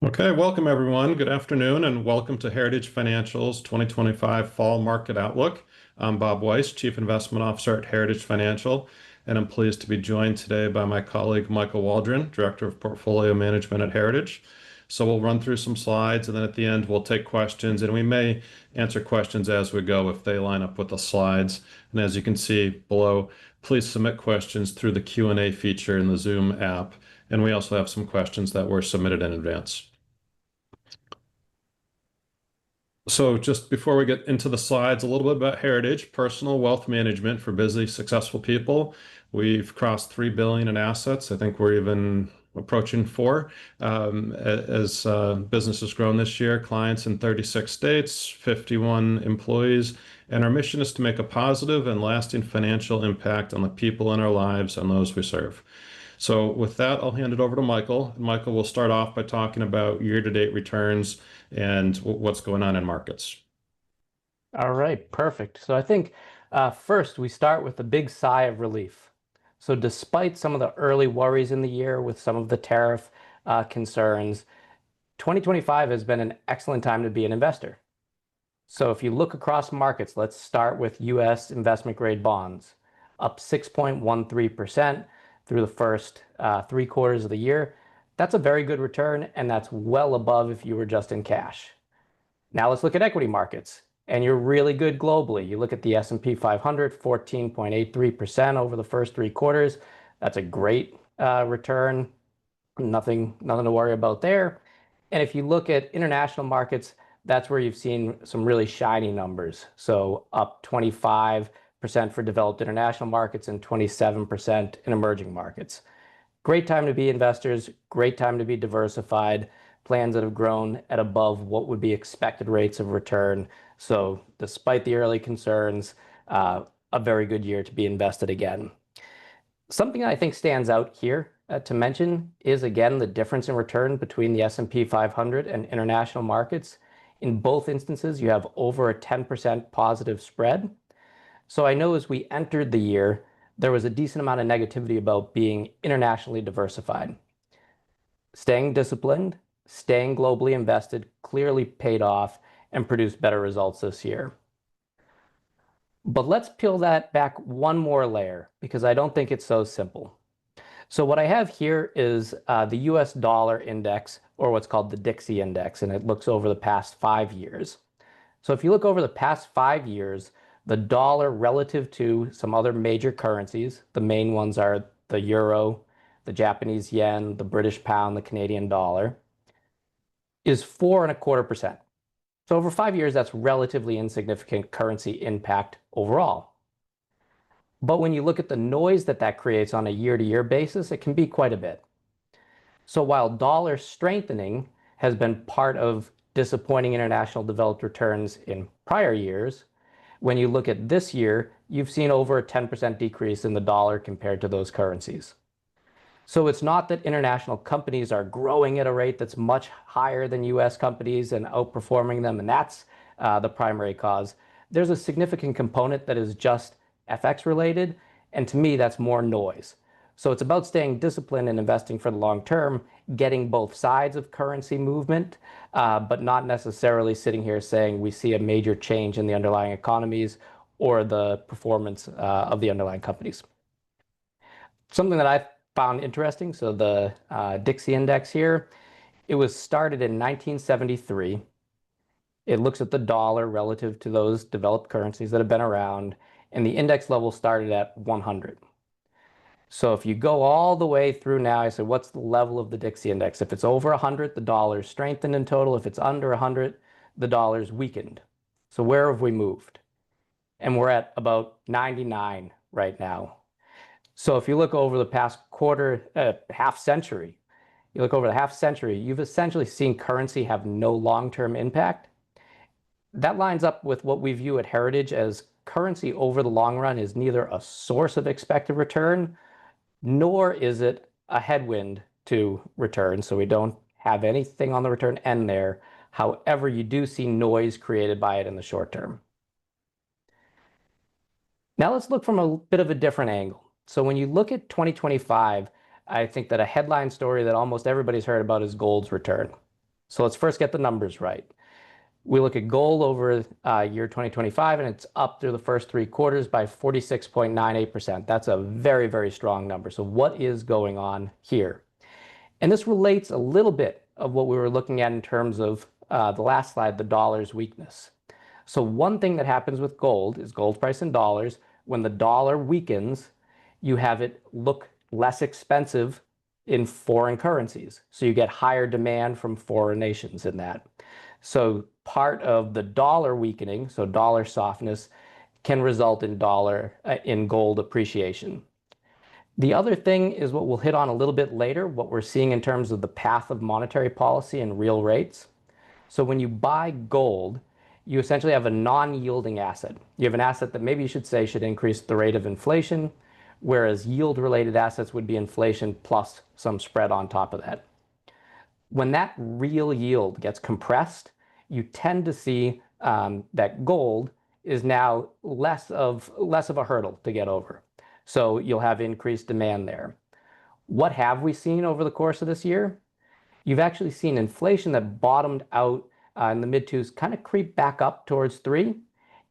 Okay, welcome everyone. Good afternoon and welcome to Heritage Financial's 2025 Fall Market Outlook. I'm Bob Weisse, Chief Investment Officer at Heritage Financial, and I'm pleased to be joined today by my colleague Michael Waldron, Director of Portfolio Management at Heritage. So we'll run through some slides and then at the end we'll take questions, and we may answer questions as we go if they line up with the slides. And as you can see below, please submit questions through the Q&A feature in the Zoom app. And we also have some questions that were submitted in advance. So just before we get into the slides, a little bit about Heritage, personal wealth management for busy, successful people. We've crossed 3 billion in assets. I think we're even approaching 4 as business has grown this year. Clients in 36 states, 51 employees, and our mission is to make a positive and lasting financial impact on the people in our lives and those we serve. So with that, I'll hand it over to Michael. Michael will start off by talking about year-to-date returns and what's going on in markets. All right, perfect. So I think first we start with a big sigh of relief. So despite some of the early worries in the year with some of the tariff concerns, 2025 has been an excellent time to be an investor. So if you look across markets, let's start with US investment grade bonds, up 6.13% through the first 3 quarters of the year. That's a very good return, and that's well above if you were just in cash. Now let's look at equity markets, and you're really good globally. You look at the S&P 500, 14.83% over the first 3 quarters. That's a great return. Nothing to worry about there. And if you look at international markets, that's where you've seen some really shiny numbers. So up 25% for developed international markets and 27% in emerging markets. Great time to be investors, great time to be diversified, plans that have grown at above what would be expected rates of return. So despite the early concerns, a very good year to be invested again. Something I think stands out here to mention is, again, the difference in return between the S&P 500 and international markets. In both instances, you have over a 10% positive spread. So I know as we entered the year, there was a decent amount of negativity about being internationally diversified. Staying disciplined, staying globally invested clearly paid off and produced better results this year. But let's peel that back one more layer because I don't think it's so simple. So what I have here is the US dollar index, or what's called the Dixie index, and it looks over the past 5 years. So if you look over the past 5 years, the dollar relative to some other major currencies, the main ones are the euro, the Japanese yen, the British pound, the Canadian dollar, is 4.25%. So over 5 years, that's relatively insignificant currency impact overall. But when you look at the noise that creates on a year-to-year basis, it can be quite a bit. So while dollar strengthening has been part of disappointing international developed returns in prior years, when you look at this year, you've seen over a 10% decrease in the dollar compared to those currencies. So it's not that international companies are growing at a rate that's much higher than US companies and outperforming them, and that's the primary cause. There's a significant component that is just FX related, and to me, that's more noise. So it's about staying disciplined and investing for the long term, getting both sides of currency movement, but not necessarily sitting here saying we see a major change in the underlying economies or the performance of the underlying companies. Something that I found interesting, so the Dixie index here, it was started in 1973. It looks at the dollar relative to those developed currencies that have been around, and the index level started at 100. So if you go all the way through now, I said, what's the level of the Dixie index? If it's over 100, the dollar's strengthened in total. If it's under 100, the dollar's weakened. So where have we moved? And we're at about 99 right now. So if you look over the past half century, you've essentially seen currency have no long-term impact. That lines up with what we view at Heritage as currency over the long run is neither a source of expected return, nor is it a headwind to return. So we don't have anything on the return end there. However, you do see noise created by it in the short term. Now let's look from a bit of a different angle. So when you look at 2025, I think that a headline story that almost everybody's heard about is gold's return. So let's first get the numbers right. We look at gold over year 2025, and it's up through the first 3 quarters by 46.98%. That's a very, very strong number. So what is going on here? And this relates a little bit of what we were looking at in terms of the last slide, the dollar's weakness. So one thing that happens with gold is gold price in dollars. When the dollar weakens, you have it look less expensive in foreign currencies. So you get higher demand from foreign nations in that. So part of the dollar weakening, so dollar softness, can result in gold appreciation. The other thing is what we'll hit on a little bit later, what we're seeing in terms of the path of monetary policy and real rates. So when you buy gold, you essentially have a non-yielding asset. You have an asset that maybe you should say should increase the rate of inflation, whereas yield-related assets would be inflation plus some spread on top of that. When that real yield gets compressed, you tend to see that gold is now less of a hurdle to get over. So you'll have increased demand there. What have we seen over the course of this year? You've actually seen inflation that bottomed out in the mid twos kind of creep back up towards 3.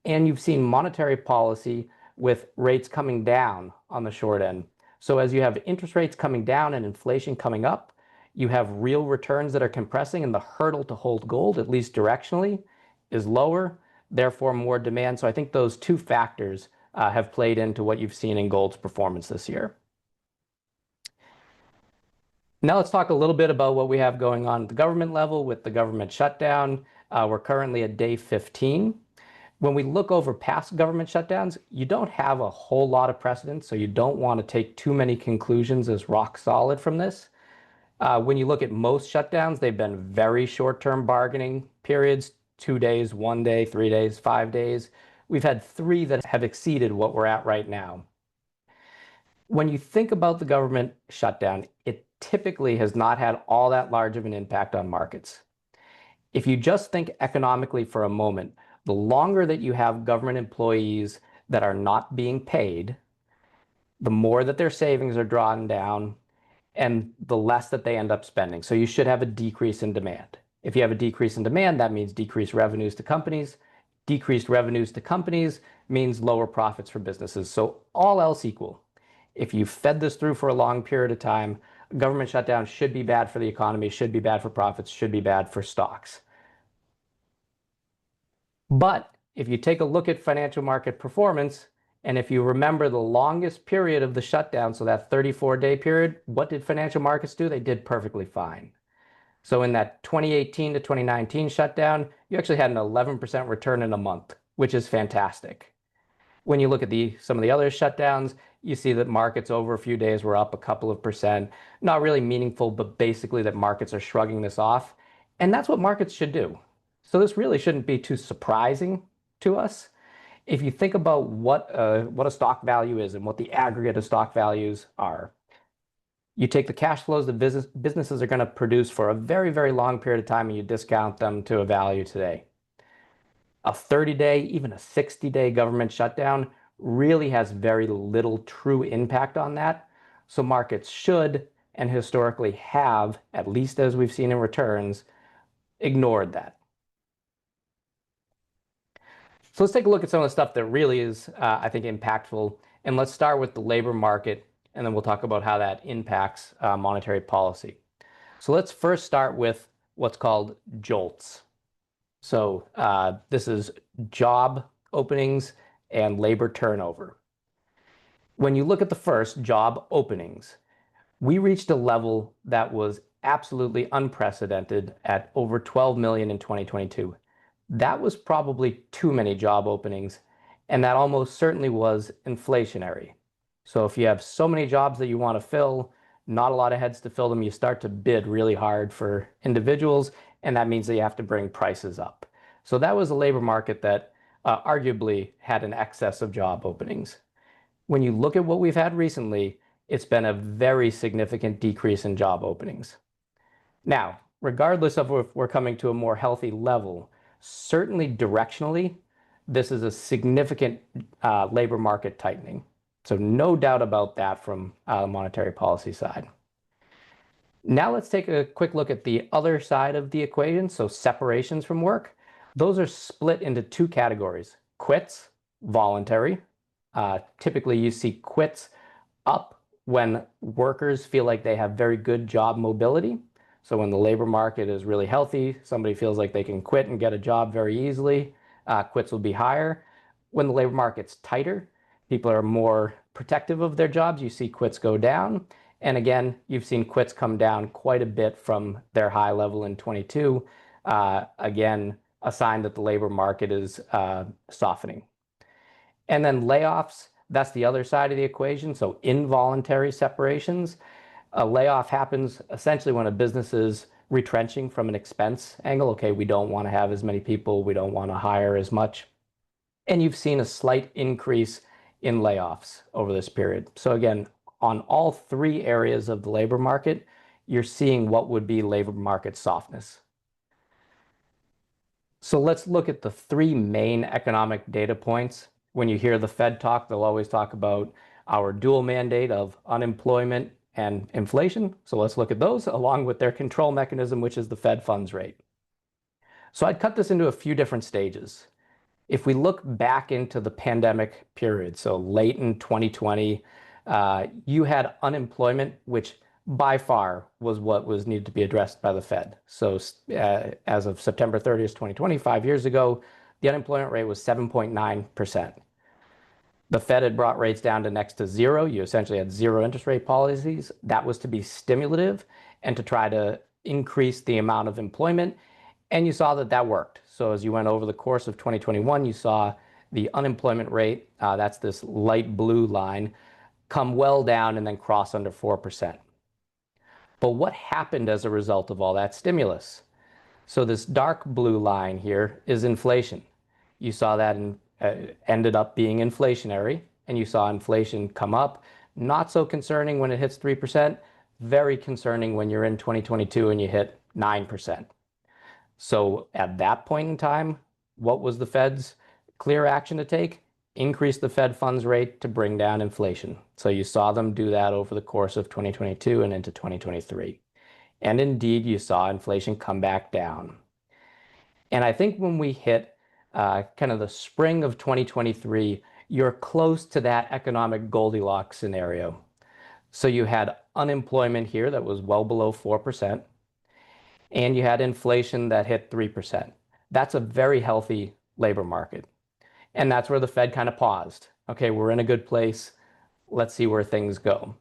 And you've seen monetary policy with rates coming down on the short end. So as you have interest rates coming down and inflation coming up, you have real returns that are compressing, and the hurdle to hold gold, at least directionally, is lower, therefore more demand. So I think those two factors have played into what you've seen in gold's performance this year. Now let's talk a little bit about what we have going on at the government level with the government shutdown. We're currently at day 15. When we look over past government shutdowns, you don't have a whole lot of precedent, so you don't want to take too many conclusions as rock solid from this. When you look at most shutdowns, they've been very short-term bargaining periods, 2 days, 1 day, 3 days, 5 days. We've had 3 that have exceeded what we're at right now. When you think about the government shutdown, it typically has not had all that large of an impact on markets. If you just think economically for a moment, the longer that you have government employees that are not being paid, the more that their savings are drawn down, and the less that they end up spending. So you should have a decrease in demand. If you have a decrease in demand, that means decreased revenues to companies. Decreased revenues to companies means lower profits for businesses. So all else equal, if you fed this through for a long period of time, a government shutdown should be bad for the economy, should be bad for profits, should be bad for stocks. But if you take a look at financial market performance, and if you remember the longest period of the shutdown, so that 34-day period, what did financial markets do? They did perfectly fine. So in that 2018 to 2019 shutdown, you actually had an 11% return in a month, which is fantastic. When you look at some of the other shutdowns, you see that markets over a few days were up a couple of percent. Not really meaningful, but basically that markets are shrugging this off. And that's what markets should do. So this really shouldn't be too surprising to us. If you think about what a stock value is and what the aggregate of stock values are, you take the cash flows that businesses are going to produce for a very, very long period of time and you discount them to a value today. A 30-day, even a 60-day government shutdown really has very little true impact on that. So markets should, and historically have, at least as we've seen in returns, ignored that. So let's take a look at some of the stuff that really is, I think, impactful. And let's start with the labor market, and then we'll talk about how that impacts monetary policy. So let's first start with what's called JOLTS. So this is job openings and labor turnover. When you look at the first, job openings, we reached a level that was absolutely unprecedented at over 12 million in 2022. That was probably too many job openings, and that almost certainly was inflationary. So if you have so many jobs that you want to fill, not a lot of heads to fill them, you start to bid really hard for individuals, and that means that you have to bring prices up. So that was a labor market that arguably had an excess of job openings. When you look at what we've had recently, it's been a very significant decrease in job openings. Now, regardless of if we're coming to a more healthy level, certainly directionally, this is a significant labor market tightening. So no doubt about that from the monetary policy side. Now let's take a quick look at the other side of the equation, so separations from work. Those are split into two categories: quits, voluntary. Typically, you see quits up when workers feel like they have very good job mobility. So when the labor market is really healthy, somebody feels like they can quit and get a job very easily, quits will be higher. When the labor market's tighter, people are more protective of their jobs. You see quits go down. And again, you've seen quits come down quite a bit from their high level in 22. Again, a sign that the labor market is softening. And then layoffs, that's the other side of the equation. So involuntary separations. A layoff happens essentially when a business is retrenching from an expense angle. Okay, we don't want to have as many people, we don't want to hire as much. And you've seen a slight increase in layoffs over this period. So again, on all three areas of the labor market, you're seeing what would be labor market softness. So let's look at the three main economic data points. When you hear the Fed talk, they'll always talk about our dual mandate of unemployment and inflation. So let's look at those along with their control mechanism, which is the Fed funds rate. So I'd cut this into a few different stages. If we look back into the pandemic period, so late in 2020, you had unemployment, which by far was what was needed to be addressed by the Fed. So as of September 30th, 2020, 5 years ago, the unemployment rate was 7.9%. The Fed had brought rates down to next to zero. You essentially had zero interest rate policies. That was to be stimulative and to try to increase the amount of employment. And you saw that that worked. So as you went over the course of 2021, you saw the unemployment rate, that's this light blue line, come well down and then cross under 4%. But what happened as a result of all that stimulus? So this dark blue line here is inflation. You saw that ended up being inflationary, and you saw inflation come up. Not so concerning when it hits 3%, very concerning when you're in 2022 and you hit 9%. So at that point in time, what was the Fed's clear action to take? Increase the Fed funds rate to bring down inflation. So you saw them do that over the course of 2022 and into 2023. And indeed, you saw inflation come back down. And I think when we hit kind of the spring of 2023, you're close to that economic Goldilocks scenario. So you had unemployment here that was well below 4%, and you had inflation that hit 3%. That's a very healthy labor market. And that's where the Fed kind of paused. Okay, we're in a good place. Let's see where things go.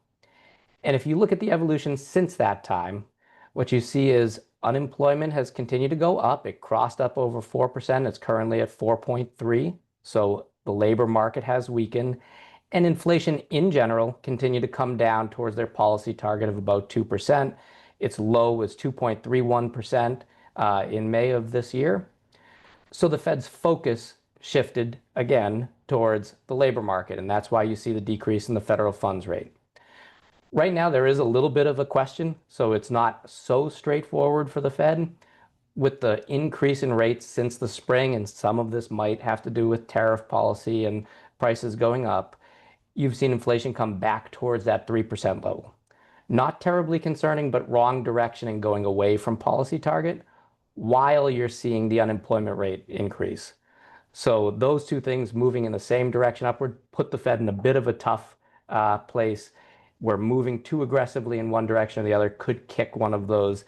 And if you look at the evolution since that time, what you see is unemployment has continued to go up. It crossed up over 4%. It's currently at 4.3. So the labor market has weakened. And inflation in general continued to come down towards their policy target of about 2%. Its low was 2.31% in May of this year. So the Fed's focus shifted again towards the labor market, and that's why you see the decrease in the federal funds rate. Right now, there is a little bit of a question, so it's not so straightforward for the Fed. With the increase in rates since the spring, and some of this might have to do with tariff policy and prices going up, you've seen inflation come back towards that 3% level. Not terribly concerning, but wrong direction and going away from policy target while you're seeing the unemployment rate increase. So those two things moving in the same direction upward put the Fed in a bit of a tough place where moving too aggressively in one direction or the other could kick one of those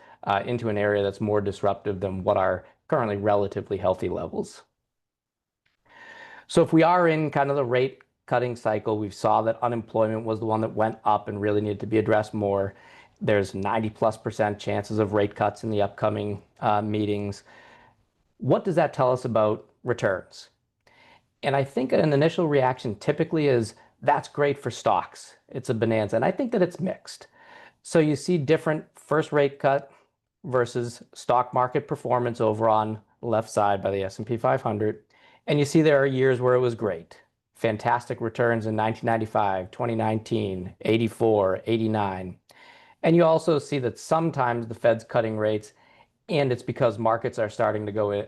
into an area that's more disruptive than what are currently relatively healthy levels. So if we are in kind of the rate cutting cycle, we saw that unemployment was the one that went up and really needed to be addressed more. There's 90+% chances of rate cuts in the upcoming meetings. What does that tell us about returns? And I think an initial reaction typically is that's great for stocks. It's a bonanza. And I think that it's mixed. So you see different first rate cut versus stock market performance over on the left side by the S&P 500. And you see there are years where it was great. Fantastic returns in 1995, 2019, 84, 89. And you also see that sometimes the Fed's cutting rates, and it's because markets are starting to go,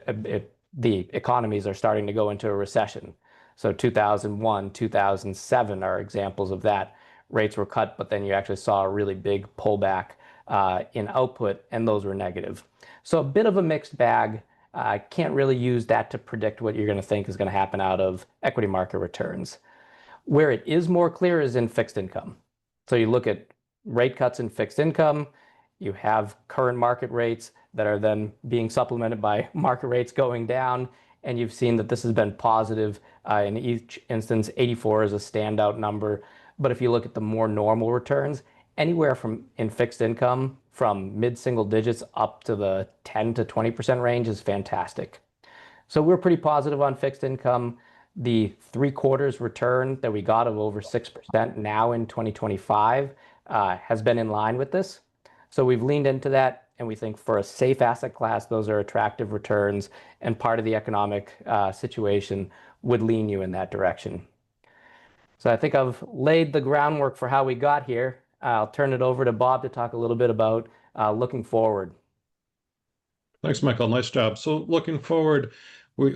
the economies are starting to go into a recession. So 2001, 2007 are examples of that. Rates were cut, but then you actually saw a really big pullback in output, and those were negative. So a bit of a mixed bag. Can't really use that to predict what you're going to think is going to happen out of equity market returns. Where it is more clear is in fixed income. So you look at rate cuts in fixed income, you have current market rates that are then being supplemented by market rates going down, and you've seen that this has been positive in each instance. 84 is a standout number, but if you look at the more normal returns, anywhere from in fixed income from mid-single digits up to the 10 to 20% range is fantastic. So we're pretty positive on fixed income. The 3/4 return that we got of over 6% now in 2025 has been in line with this. So we've leaned into that, and we think for a safe asset class, those are attractive returns, and part of the economic situation would lean you in that direction. So I think I've laid the groundwork for how we got here. I'll turn it over to Bob to talk a little bit about looking forward. Thanks, Michael. Nice job. So looking forward, we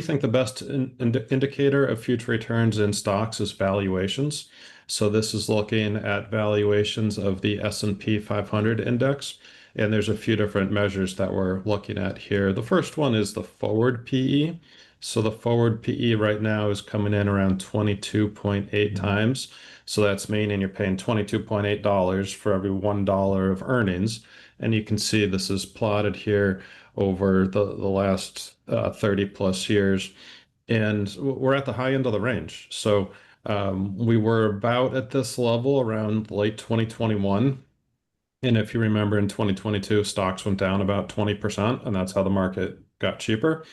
think the best indicator of future returns in stocks is valuations. So this is looking at valuations of the S&P 500 index. And there's a few different measures that we're looking at here. The first one is the forward PE. So the forward PE right now is coming in around 22.8 times. So that's meaning you're paying $22.8 for every $1 of earnings. And you can see this is plotted here over the last 30 plus years. And we're at the high end of the range. So we were about at this level around late 2021. And if you remember in 2022, stocks went down about 20%, and that's how the market got cheaper.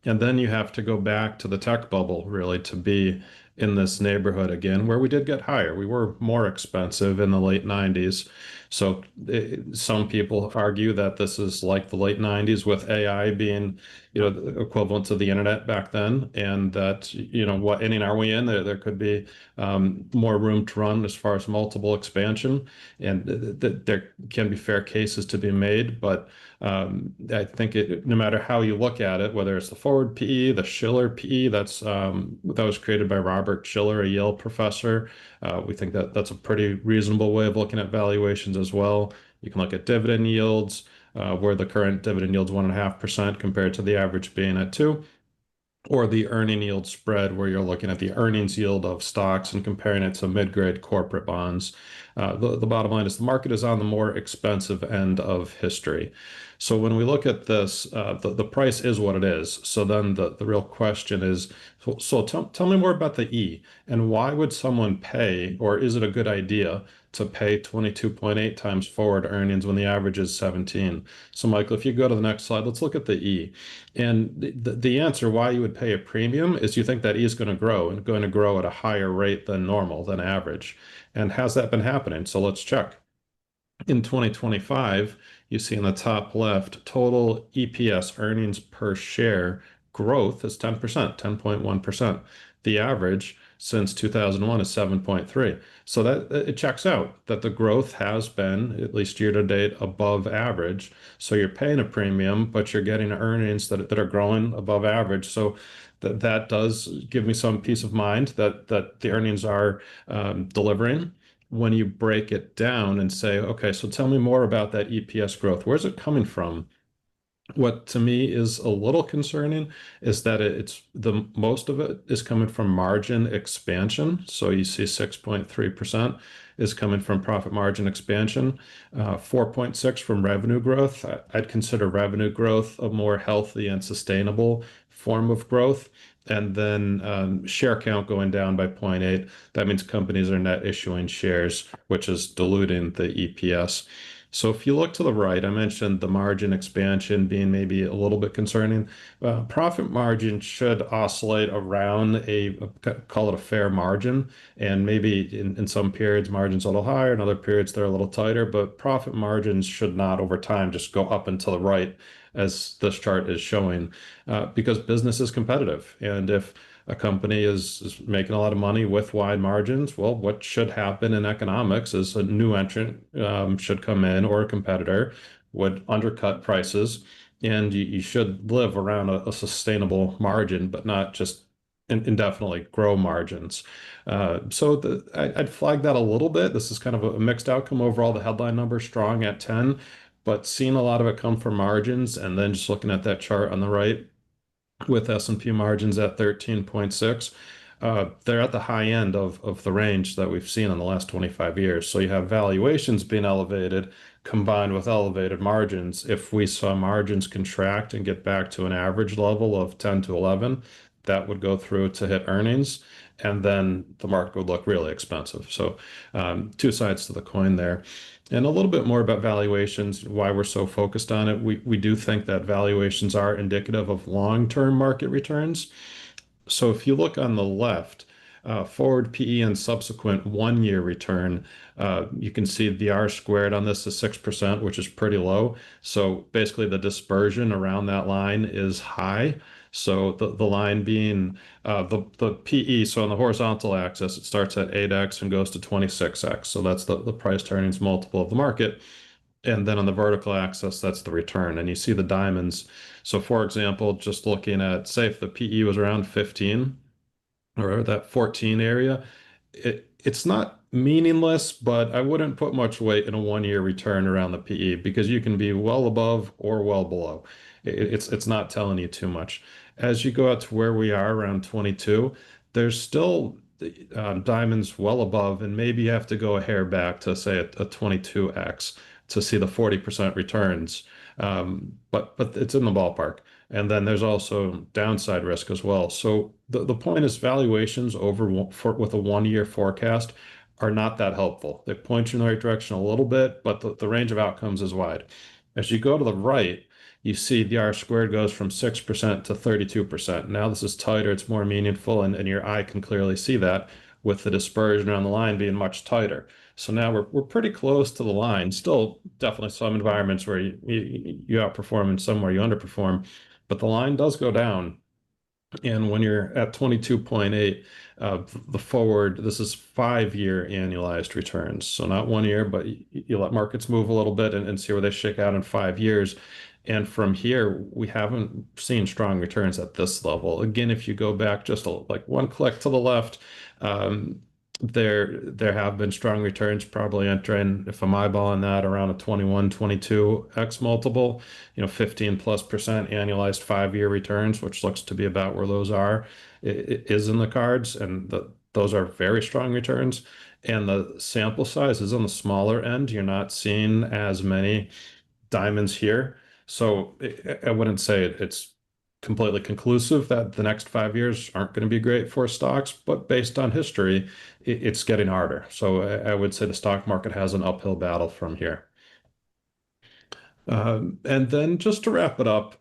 And then you have to go back to the tech bubble really to be in this neighborhood again, where we did get higher. We were more expensive in the late 90s. So some people argue that this is like the late 90s with AI being, the equivalent to the internet back then, and that, what inning are we in? There could be more room to run as far as multiple expansion, and there can be fair cases to be made. But I think no matter how you look at it, whether it's the forward PE, the Shiller PE, that was created by Robert Shiller, a Yale professor. We think that that's a pretty reasonable way of looking at valuations as well. You can look at dividend yields, where the current dividend yield's 1.5% compared to the average being at 2, or the earning yield spread, where you're looking at the earnings yield of stocks and comparing it to mid-grade corporate bonds. The bottom line is the market is on the more expensive end of history. So when we look at this, the price is what it is. So then the real question is, so tell me more about the E, and why would someone pay, or is it a good idea to pay 22.8 times forward earnings when the average is 17? So Michael, if you go to the next slide, let's look at the E. And the answer why you would pay a premium is you think that E is going to grow, and going to grow at a higher rate than normal, than average. And has that been happening? So let's check. In 2025, you see in the top left, total EPS, earnings per share growth is 10%, 10.1%. The average since 2001 is 7.3. So that it checks out that the growth has been, at least year to date, above average. So you're paying a premium, but you're getting earnings that are growing above average. So that does give me some peace of mind that the earnings are delivering. When you break it down and say, okay, so tell me more about that EPS growth. Where's it coming from? What to me is a little concerning is that it's the most of it is coming from margin expansion. So you see 6.3% is coming from profit margin expansion, 4.6 from revenue growth. I'd consider revenue growth a more healthy and sustainable form of growth. And then share count going down by 0.8. That means companies are net issuing shares, which is diluting the EPS. So if you look to the right, I mentioned the margin expansion being maybe a little bit concerning. Profit margin should oscillate around call it a fair margin. And maybe in some periods, margin's a little higher, in other periods, they're a little tighter. But profit margins should not over time just go up and to the right, as this chart is showing, because business is competitive. And if a company is making a lot of money with wide margins, well, what should happen in economics is a new entrant should come in, or a competitor would undercut prices, and you should live around a sustainable margin, but not just indefinitely grow margins. I'd flag that a little bit. This is kind of a mixed outcome overall. The headline number strong at 10, but seeing a lot of it come from margins, and then just looking at that chart on the right with S&P margins at 13.6. They're at the high end of the range that we've seen in the last 25 years. So you have valuations being elevated combined with elevated margins. If we saw margins contract and get back to an average level of 10 to 11, that would go through to hit earnings, and then the market would look really expensive. So two sides to the coin there. And a little bit more about valuations, why we're so focused on it. We do think that valuations are indicative of long-term market returns. So if you look on the left, forward PE and subsequent 1 year return, you can see the R squared on this is 6%, which is pretty low. So basically the dispersion around that line is high. So the line being the PE, so on the horizontal axis, it starts at 8x and goes to 26x. So that's the price to earnings multiple of the market. And then on the vertical axis, that's the return. And you see the diamonds. So for example, just looking at, say if the PE was around 15 or that 14 area, it's not meaningless, but I wouldn't put much weight in a 1 year return around the PE because you can be well above or well below. It's not telling you too much. As you go out to where we are around 22, there's still diamonds well above, and maybe you have to go a hair back to say a 22x to see the 40% returns. But it's in the ballpark. And then there's also downside risk as well. So the point is valuations with a 1 year forecast are not that helpful. They point you in the right direction a little bit, but the range of outcomes is wide. As you go to the right, you see the R squared goes from 6% to 32%. Now this is tighter, it's more meaningful, and your eye can clearly see that with the dispersion around the line being much tighter. So now we're pretty close to the line. Still, definitely some environments where you outperform and some where you underperform, but the line does go down. And when you're at 22.8, the forward, this is 5 year annualized returns. So not 1 year, but you let markets move a little bit and see where they shake out in 5 years. And from here, we haven't seen strong returns at this level. Again, if you go back just like one click to the left, there have been strong returns, probably entering, if I'm eyeballing that, around a 21, 22x multiple, 15+% annualized 5 year returns, which looks to be about where those are, is in the cards. And those are very strong returns. And the sample size is on the smaller end. You're not seeing as many diamonds here. So I wouldn't say it's completely conclusive that the next 5 years aren't going to be great for stocks, but based on history, it's getting harder. So I would say the stock market has an uphill battle from here. And then just to wrap it up,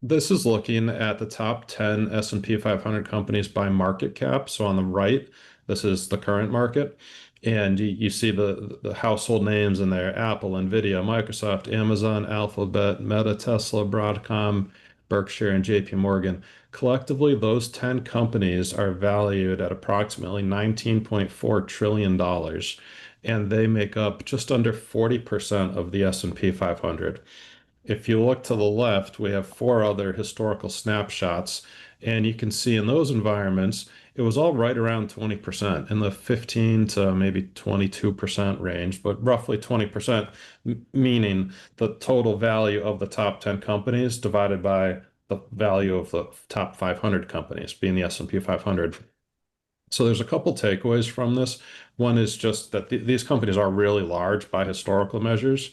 this is looking at the top 10 S&P 500 companies by market cap. So on the right, this is the current market. And you see the household names in there: Apple, Nvidia, Microsoft, Amazon, Alphabet, Meta, Tesla, Broadcom, Berkshire, and JP Morgan. Collectively, those 10 companies are valued at approximately $19.4 trillion, and they make up just under 40% of the S&P 500. If you look to the left, we have four other historical snapshots, and you can see in those environments, it was all right around 20%, in the 15 to maybe 22% range, but roughly 20%, meaning the total value of the top 10 companies divided by the value of the top 500 companies, being the S&P 500. So there's a couple takeaways from this. One is just that these companies are really large by historical measures.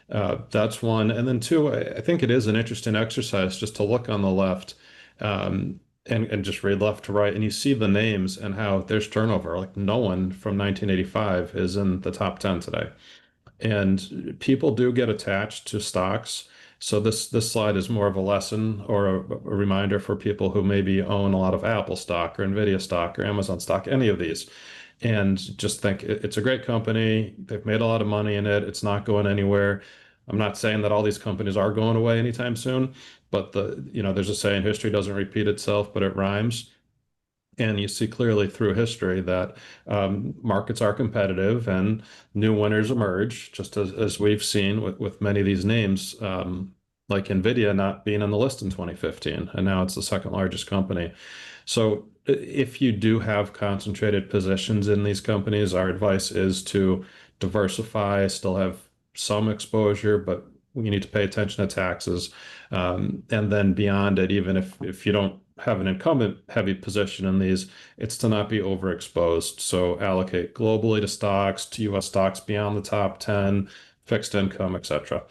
That's one. And then two, I think it is an interesting exercise just to look on the left and just read left to right, and you see the names and how there's turnover. Like no one from 1985 is in the top 10 today. And people do get attached to stocks. So this slide is more of a lesson or a reminder for people who maybe own a lot of Apple stock or Nvidia stock or Amazon stock, any of these, and just think it's a great company. They've made a lot of money in it. It's not going anywhere. I'm not saying that all these companies are going away anytime soon, but there's a saying, history doesn't repeat itself, but it rhymes. And you see clearly through history that markets are competitive and new winners emerge, just as we've seen with many of these names, like NVIDIA not being on the list in 2015, and now it's the second largest company. So if you do have concentrated positions in these companies, our advice is to diversify, still have some exposure, but you need to pay attention to taxes. And then beyond it, even if you don't have an incumbent heavy position in these, it's to not be overexposed. So allocate globally to stocks, to US stocks beyond the top 10, fixed income, etc.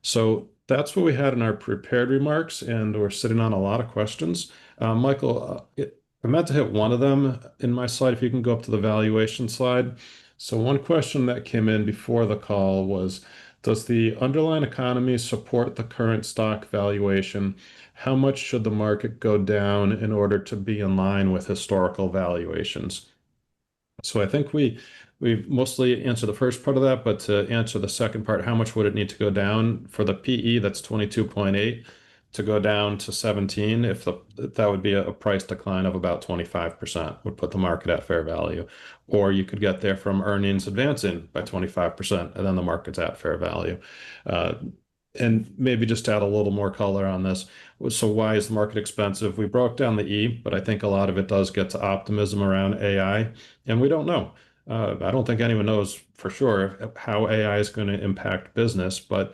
So that's what we had in our prepared remarks, and we're sitting on a lot of questions. Michael, I meant to hit one of them in my slide. If you can go up to the valuation slide. So one question that came in before the call was, does the underlying economy support the current stock valuation? How much should the market go down in order to be in line with historical valuations? So I think we mostly answered the first part of that, but to answer the second part, how much would it need to go down for the PE that's 22.8 to go down to 17? If that would be a price decline of about 25% would put the market at fair value. Or you could get there from earnings advancing by 25%, and then the market's at fair value. Uh, and maybe just to add a little more color on this. So why is the market expensive? We broke down the E, but I think a lot of it does get to optimism around AI, and we don't know. I don't think anyone knows for sure how AI is going to impact business, but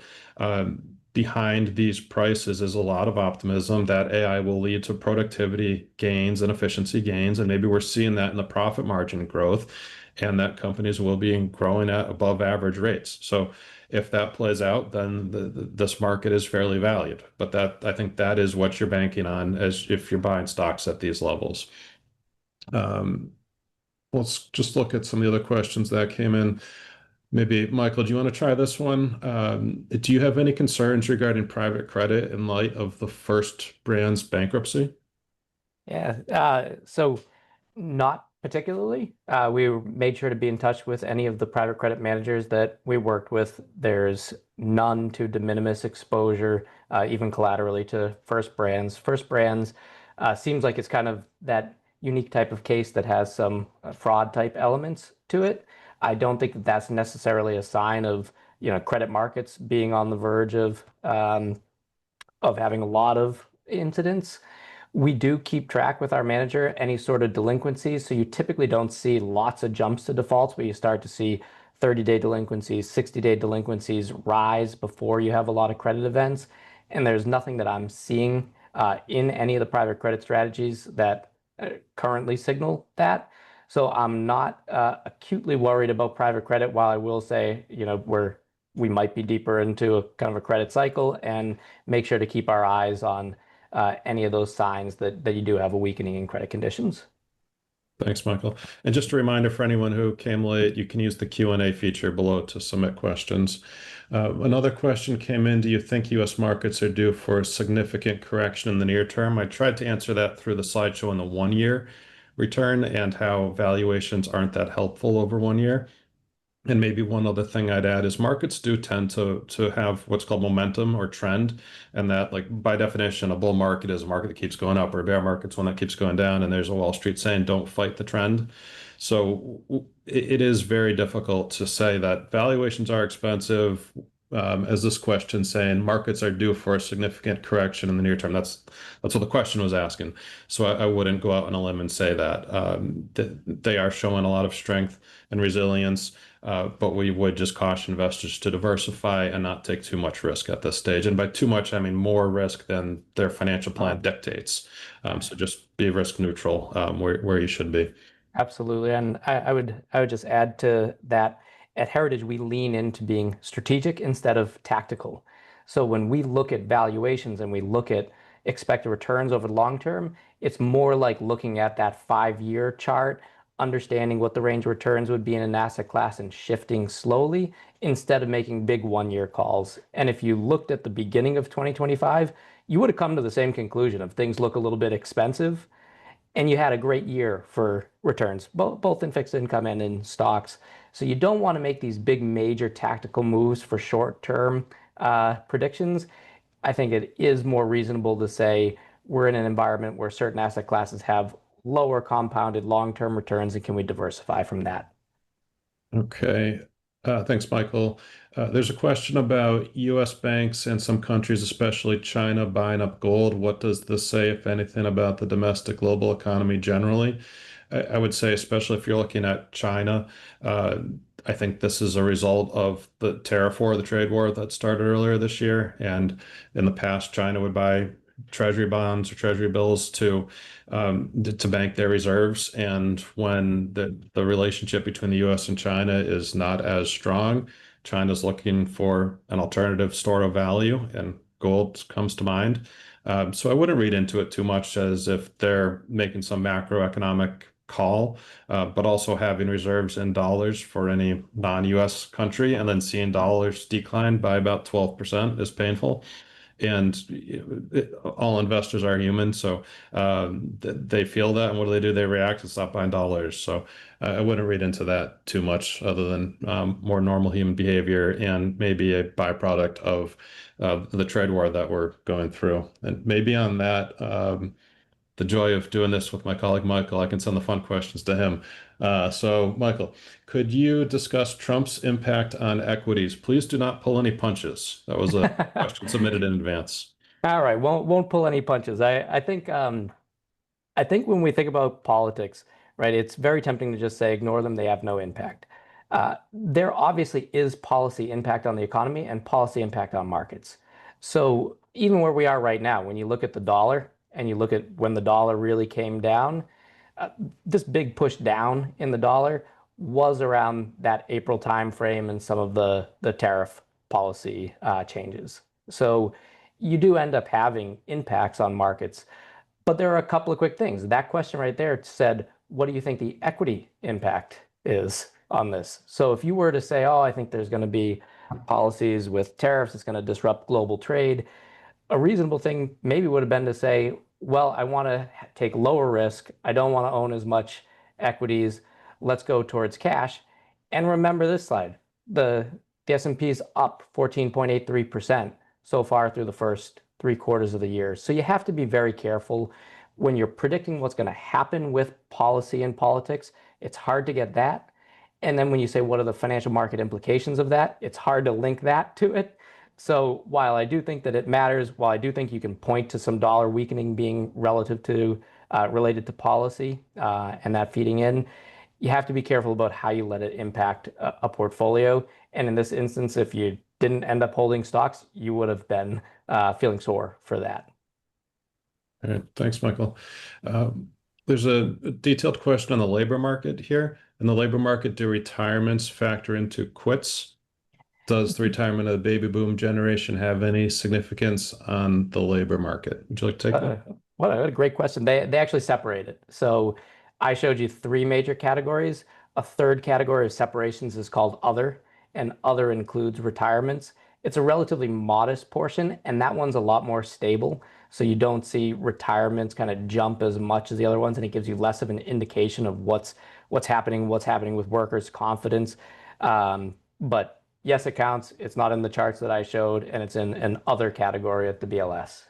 behind these prices is a lot of optimism that AI will lead to productivity gains and efficiency gains, and maybe we're seeing that in the profit margin growth, and that companies will be growing at above average rates. So if that plays out, then this market is fairly valued. But that I think that is what you're banking on as if you're buying stocks at these levels. Um, let's just look at some of the other questions that came in. Maybe, Michael, do you want to try this one? Do you have any concerns regarding private credit in light of the First Brand's bankruptcy? Yeah, so not particularly. We made sure to be in touch with any of the private credit managers that we worked with. There's none to de minimis exposure, even collaterally to First Brands. First Brands seems like it's kind of that unique type of case that has some fraud type elements to it. I don't think that that's necessarily a sign of, credit markets being on the verge of having a lot of incidents. We do keep track with our manager any sort of delinquencies. So you typically don't see lots of jumps to defaults, but you start to see 30-day delinquencies, 60-day delinquencies rise before you have a lot of credit events. And there's nothing that I'm seeing in any of the private credit strategies that currently signal that. So I'm not acutely worried about private credit, while I will say, we might be deeper into a kind of a credit cycle, and make sure to keep our eyes on any of those signs that you do have a weakening in credit conditions. Thanks, Michael. And just a reminder for anyone who came late, you can use the Q&A feature below to submit questions. Another question came in, do you think U.S. markets are due for a significant correction in the near term? I tried to answer that through the slideshow in the 1 year return and how valuations aren't that helpful over 1 year. And maybe one other thing I'd add is markets do tend to have what's called momentum or trend, and that, like, by definition, a bull market is a market that keeps going up, or a bear market's one that keeps going down. And there's a Wall Street saying, "Don't fight the trend." So it is very difficult to say that valuations are expensive, as this question saying markets are due for a significant correction in the near term. That's what the question was asking. So I wouldn't go out on a limb and say that. They are showing a lot of strength and resilience. But we would just caution investors to diversify and not take too much risk at this stage. And by too much, I mean more risk than their financial plan dictates. So just be risk neutral, where you should be. Absolutely. And I would just add to that, at Heritage, we lean into being strategic instead of tactical. So when we look at valuations and we look at expected returns over the long term, it's more like looking at that 5-year chart, understanding what the range of returns would be in an asset class and shifting slowly instead of making big 1-year calls. And if you looked at the beginning of 2025, you would have come to the same conclusion of things look a little bit expensive, and you had a great year for returns, both in fixed income and in stocks. So you don't want to make these big major tactical moves for short-term predictions. I think it is more reasonable to say we're in an environment where certain asset classes have lower compounded long-term returns, and can we diversify from that? Okay. Thanks, Michael. There's a question about U.S. banks and some countries, especially China, buying up gold. What does this say, if anything, about the domestic global economy generally? I would say, especially if you're looking at China, uh, I think this is a result of the tariff war, the trade war that started earlier this year. And in the past, China would buy treasury bonds or treasury bills to bank their reserves. And when the relationship between the U.S. and China is not as strong, China's looking for an alternative store of value, and gold comes to mind. So I wouldn't read into it too much as if they're making some macroeconomic call, but also having reserves in dollars for any non-US country and then seeing dollars decline by about 12% is painful. And all investors are human, so they feel that. And what do? They react and stop buying dollars. So I wouldn't read into that too much, other than more normal human behavior and maybe a byproduct of the trade war that we're going through. And maybe on that, the joy of doing this with my colleague Michael, I can send the fun questions to him. So, Michael, could you discuss Trump's impact on equities? Please do not pull any punches. That was a question submitted in advance. All right, won't pull any punches. I think when we think about politics, right, it's very tempting to just say ignore them, they have no impact. There obviously is policy impact on the economy and policy impact on markets. So even where we are right now, when you look at the dollar and you look at when the dollar really came down, uh, this big push down in the dollar was around that April timeframe and some of the tariff policy changes. So you do end up having impacts on markets. But there are a couple of quick things. That question right there said, what do you think the equity impact is on this? So if you were to say, oh, I think there's going to be policies with tariffs, it's going to disrupt global trade, a reasonable thing maybe would have been to say, well, I want to take lower risk. I don't want to own as much equities. Let's go towards cash. And remember this slide. The S&P is up 14.83% so far through the first 3 quarters of the year. So you have to be very careful when you're predicting what's going to happen with policy and politics. It's hard to get that. And then when you say, what are the financial market implications of that? It's hard to link that to it. So while I do think that it matters, while I do think you can point to some dollar weakening being relative to related to policy and that feeding in, you have to be careful about how you let it impact a portfolio. And in this instance, if you didn't end up holding stocks, you would have been feeling sore for that. All right, thanks, Michael. There's a detailed question on the labor market here. In the labor market, do retirements factor into quits? Does the retirement of the baby boom generation have any significance on the labor market? Would you like to take Uh, that? what a great question. They actually separate it. So I showed you three major categories. A third category of separations is called other, and other includes retirements. It's a relatively modest portion, and that one's a lot more stable. So you don't see retirements kind of jump as much as the other ones, and it gives you less of an indication of what's happening with workers' confidence. But yes, it counts. It's not in the charts that I showed, and it's in an other category at the BLS.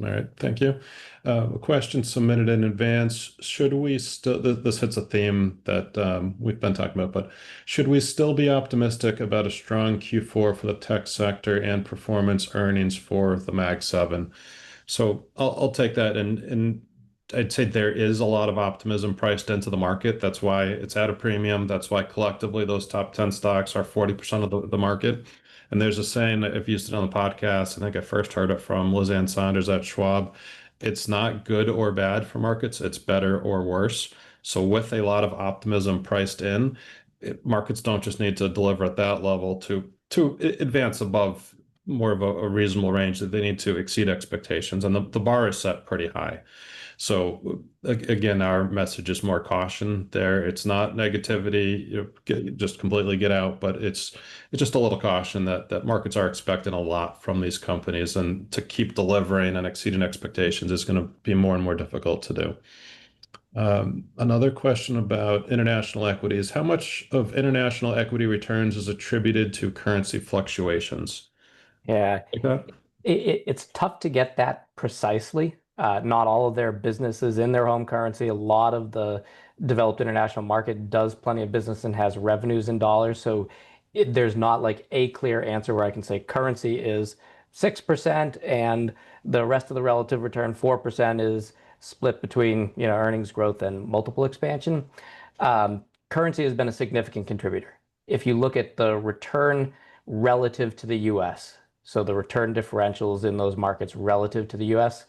All right, thank you. A question submitted in advance. Should we still, this hits a theme that we've been talking about, but should we still be optimistic about a strong Q4 for the tech sector and performance earnings for the Mag 7? So I'll take that, and I'd say there is a lot of optimism priced into the market. That's why it's at a premium. That's why collectively those top 10 stocks are 40% of the market. And there's a saying that I've used it on the podcast. I think I first heard it from Lizanne Saunders at Schwab. It's not good or bad for markets, it's better or worse. So with a lot of optimism priced in, markets don't just need to deliver at that level to advance above more of a reasonable range, that they need to exceed expectations. And the bar is set pretty high. So again, our message is more caution there. It's not negativity, just completely get out, but it's just a little caution that markets are expecting a lot from these companies, and to keep delivering and exceeding expectations is going to be more and more difficult to do. Another question about international equities. How much of international equity returns is attributed to currency fluctuations? Yeah, Like that? it's tough to get that precisely. Not all of their businesses in their home currency. A lot of the developed international market does plenty of business and has revenues in dollars. So there's not like a clear answer where I can say currency is 6% and the rest of the relative return 4% is split between, earnings growth and multiple expansion. Currency has been a significant contributor. If you look at the return relative to the US, so the return differentials in those markets relative to the US,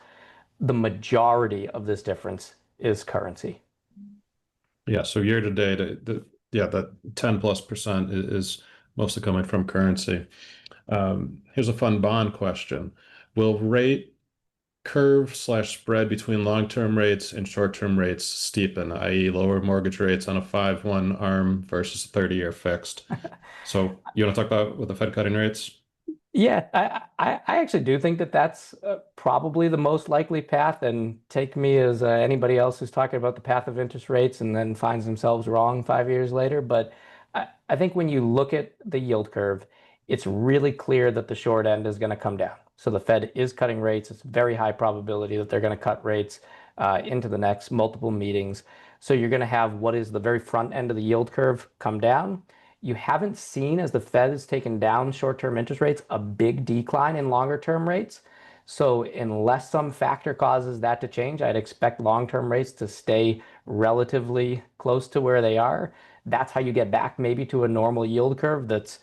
the majority of this difference is currency. Yeah, so year to date, yeah, that 10+% is mostly coming from currency. Here's a fun bond question. Will rate curve slash spread between long-term rates and short-term rates steepen, i.e. lower mortgage rates on a 5/1 ARM versus a 30-year fixed? So you want to talk about with the Fed cutting rates? Yeah, I actually do think that that's probably the most likely path. And take me as anybody else who's talking about the path of interest rates and then finds themselves wrong 5 years later. But I think when you look at the yield curve, it's really clear that the short end is going to come down. So the Fed is cutting rates. It's very high probability that they're going to cut rates into the next multiple meetings. So you're going to have what is the very front end of the yield curve come down. You haven't seen, as the Fed has taken down short-term interest rates, a big decline in longer-term rates. So unless some factor causes that to change, I'd expect long-term rates to stay relatively close to where they are. That's how you get back maybe to a normal yield curve that's,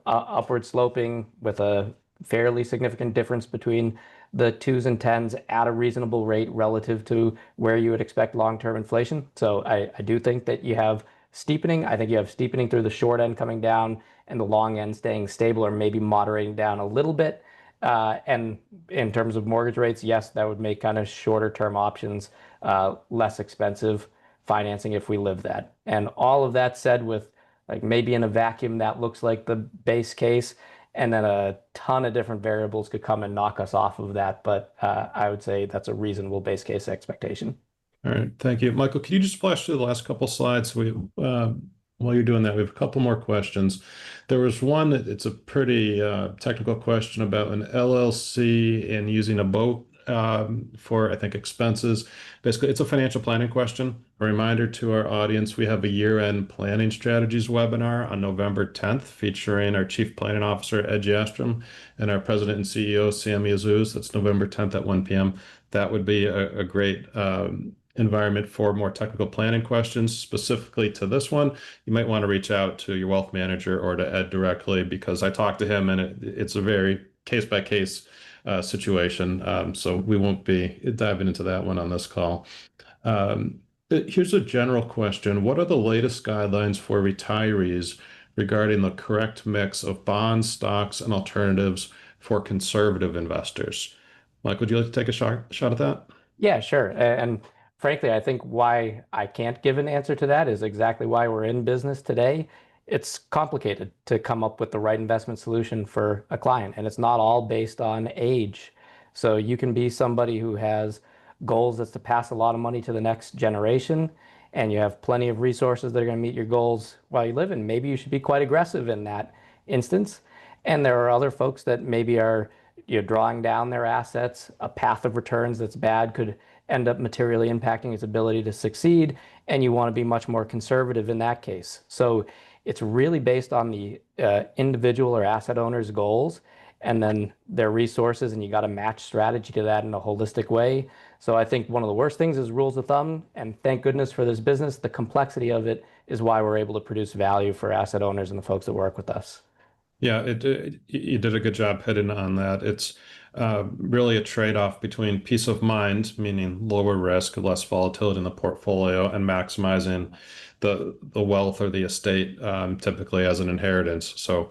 upward sloping with a fairly significant difference between the twos and tens at a reasonable rate relative to where you would expect long-term inflation. So I do think that you have steepening. I think you have steepening through the short end coming down and the long end staying stable or maybe moderating down a little bit. And in terms of mortgage rates, yes, that would make kind of shorter term options less expensive financing if we live that. And all of that said, with like maybe in a vacuum, that looks like the base case. And then a ton of different variables could come and knock us off of that. But I would say that's a reasonable base case expectation. All right, thank you. Michael, can you just flash through the last couple slides? While you're doing that, we have a couple more questions. There was one that it's a pretty technical question about an LLC and using a boat for, I think, expenses. Basically, it's a financial planning question. A reminder to our audience, we have a year-end planning strategies webinar on November 10th featuring our Chief Planning Officer, Ed Yastrom, and our President and CEO, Sammy Azuz. That's November 10th at 1 p.m. That would be a great environment for more technical planning questions. Specifically to this one, you might want to reach out to your wealth manager or to Ed directly, because I talked to him and it's a very case by case situation. So we won't be diving into that one on this call. Here's a general question. What are the latest guidelines for retirees regarding the correct mix of bonds, stocks, and alternatives for conservative investors? Mike, would you like to take a shot at that? Yeah, sure. And frankly, I think why I can't give an answer to that is exactly why we're in business today. It's complicated to come up with the right investment solution for a client, and it's not all based on age. So you can be somebody who has goals that's to pass a lot of money to the next generation, and you have plenty of resources that are going to meet your goals while you live, and maybe you should be quite aggressive in that instance. And there are other folks that maybe are drawing down their assets. A path of returns that's bad could end up materially impacting its ability to succeed, and you want to be much more conservative in that case. So it's really based on the individual or asset owner's goals and then their resources, and you got to match strategy to that in a holistic way. So I think one of the worst things is rules of thumb, and thank goodness for this business. The complexity of it is why we're able to produce value for asset owners and the folks that work with us. Yeah, you did a good job hitting on that. It's really a trade-off between peace of mind, meaning lower risk, less volatility in the portfolio, and maximizing the wealth or the estate, typically as an inheritance. So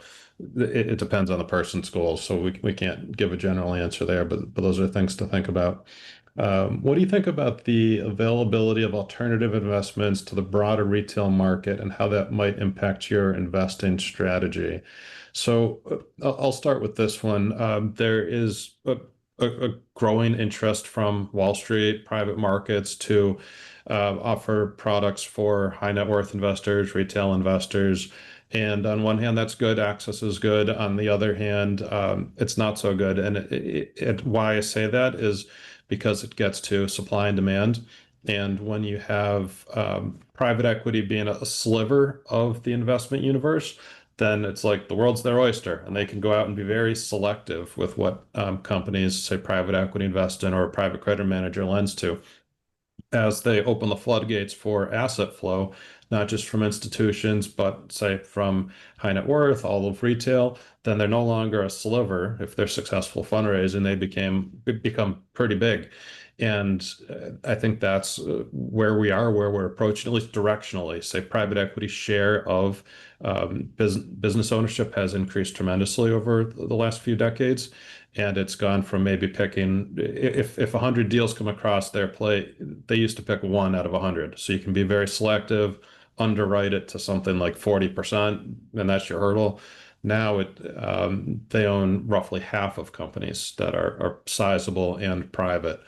it depends on the person's goals. So we can't give a general answer there, but those are things to think about. What do you think about the availability of alternative investments to the broader retail market and how that might impact your investing strategy? So I'll start with this one. There is a growing interest from Wall Street, private markets to offer products for high net worth investors, retail investors. And on one hand, that's good. Access is good. On the other hand, it's not so good. And why I say that is because it gets to supply and demand. And when you have private equity being a sliver of the investment universe, then it's like the world's their oyster, and they can go out and be very selective with what companies, say private equity invest in or a private credit manager lends to, as they open the floodgates for asset flow, not just from institutions, but say from high net worth, all of retail, then they're no longer a sliver. If they're successful fundraising, they become pretty big. And I think that's where we are, where we're approaching, at least directionally. Say private equity share of business ownership has increased tremendously over the last few decades. And it's gone from maybe picking, if 100 deals come across their plate, they used to pick one out of 100. So you can be very selective, underwrite it to something like 40%, and that's your hurdle. Now they own roughly half of companies that are sizable and private.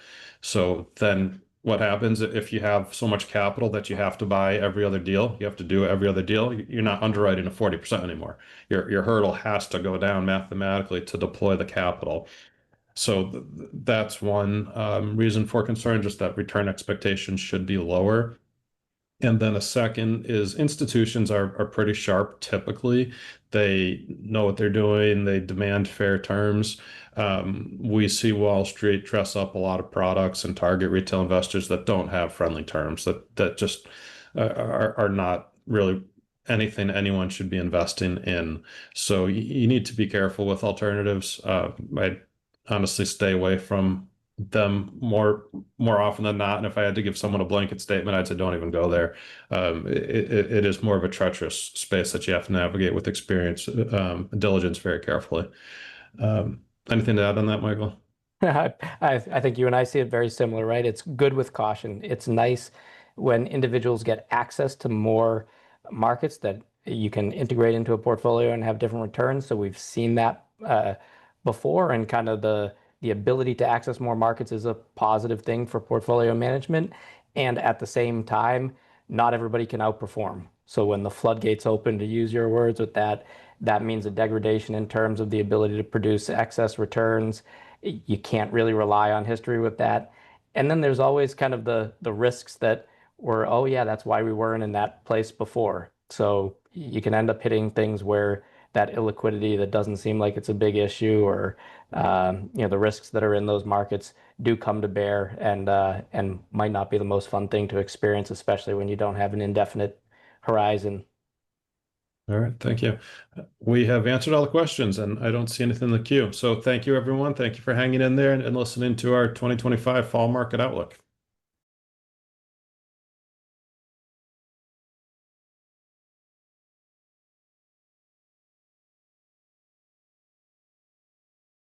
So then what happens if you have so much capital that you have to buy every other deal, you have to do every other deal, you're not underwriting to 40% anymore. Your hurdle has to go down mathematically to deploy the capital. So that's one reason for concern, just that return expectations should be lower. And then a second is institutions are pretty sharp typically. They know what they're doing, they demand fair terms. We see Wall Street dress up a lot of products and target retail investors that don't have friendly terms, that just are not really anything anyone should be investing in. So you need to be careful with alternatives. I honestly stay away from them more often than not. And if I had to give someone a blanket statement, I'd say don't even go there. It is more of a treacherous space that you have to navigate with experience, diligence very carefully. Anything to add on that, Michael? I think you and I see it very similar, right? It's good with caution. It's nice when individuals get access to more markets that you can integrate into a portfolio and have different returns. So we've seen that before, and kind of the ability to access more markets is a positive thing for portfolio management. And at the same time, not everybody can outperform. So when the floodgates open, to use your words with that, that means a degradation in terms of the ability to produce excess returns. You can't really rely on history with that. And then there's always kind of the risks that were, oh yeah, that's why we weren't in that place before. So you can end up hitting things where that illiquidity that doesn't seem like it's a big issue, or the risks that are in those markets do come to bear, and might not be the most fun thing to experience, especially when you don't have an indefinite horizon. All right, thank you. We have answered all the questions, and I don't see anything in the queue. So thank you, everyone. Thank you for hanging in there and listening to our 2025 fall market outlook.